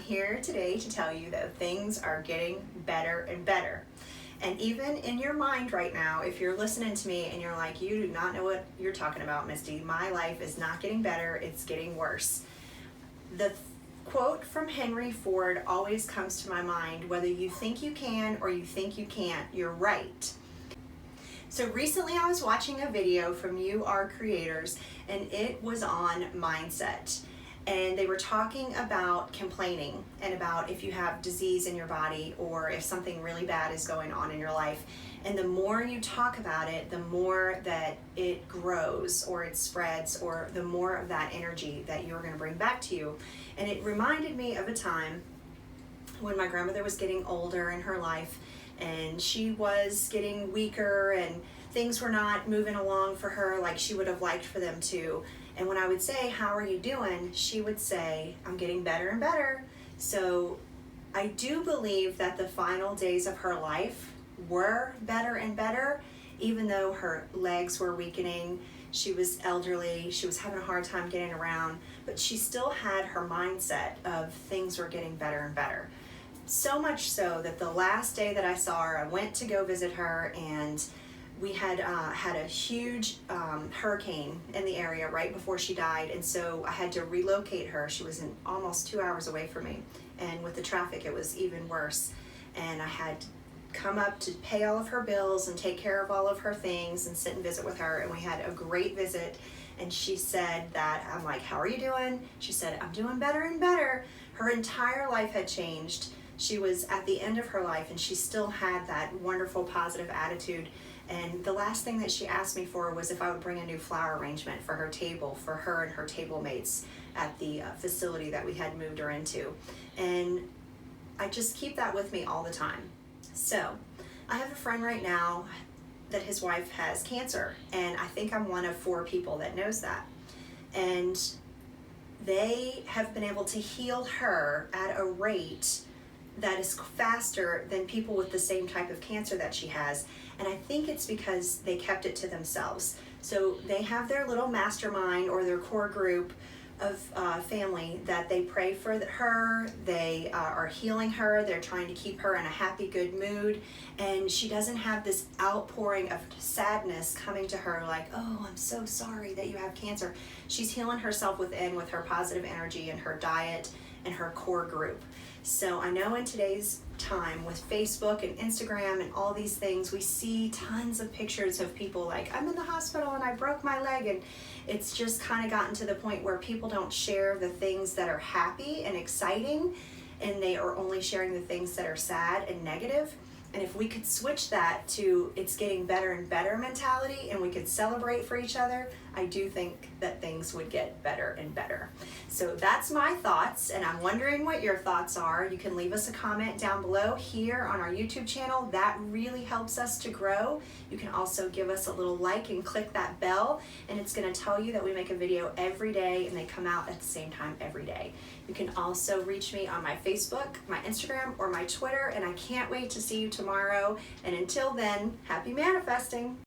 here today to tell you that things are getting better and better. And even in your mind right now, if you're listening to me and you're like, you do not know what you're talking about, Misty, my life is not getting better, it's getting worse. The quote from Henry Ford always comes to my mind: whether you think you can or you think you can't, you're right. So recently I was watching a video from You Are Creators, and it was on mindset. And they were talking about complaining and about if you have disease in your body or if something really bad is going on in your life. And the more you talk about it, the more that it grows or it spreads, or the more of that energy that you're going to bring back to you. And it reminded me of a time when my grandmother was getting older in her life, and she was getting weaker and things were not moving along for her like she would have liked for them to. And when I would say, "How are you doing?" she would say, "I'm getting better and better." So I do believe that the final days of her life were better and better, even though her legs were weakening. She was elderly, she was having a hard time getting around, but she still had her mindset of things were getting better and better. So much so that the last day that I saw her, I went to go visit her, and we had had a huge hurricane in the area right before she died, and so I had to relocate her. She was in almost 2 hours away from me, and with the traffic it was even worse. And I had to come up to pay all of her bills and take care of all of her things and sit and visit with her, and we had a great visit. And she said that, I'm like, "How are you doing?" She said, "I'm doing better and better." Her entire life had changed. She was at the end of her life, and she still had that wonderful positive attitude. And the last thing that she asked me for was if I would bring a new flower arrangement for her table, for her and her table mates at the facility that we had moved her into. And I just keep that with me all the time. So I have a friend right now that his wife has cancer, and I think I'm one of 4 people that knows that. And they have been able to heal her at a rate that is faster than people with the same type of cancer that she has. And I think it's because they kept it to themselves. So they have their little mastermind or their core group of family that they pray for her, they are healing her, they're trying to keep her in a happy, good mood, and she doesn't have this outpouring of sadness coming to her like, "Oh, I'm so sorry that you have cancer." She's healing herself within with her positive energy and her diet and her core group. So I know in today's time with Facebook and Instagram and all these things, we see tons of pictures of people like, "I'm in the hospital and I broke my leg," and it's just kind of gotten to the point where people don't share the things that are happy and exciting, and they are only sharing the things that are sad and negative. And if we could switch that to it's getting better and better mentality, and we could celebrate for each other, I do think that things would get better and better. So that's my thoughts, and I'm wondering what your thoughts are. You can leave us a comment down below here on our YouTube channel. That really helps us to grow. You can also give us a little like and click that bell, and it's going to tell you that we make a video every day and they come out at the same time every day. You can also reach me on my Facebook, my Instagram, or my Twitter, and I can't wait to see you tomorrow. And until then, happy manifesting.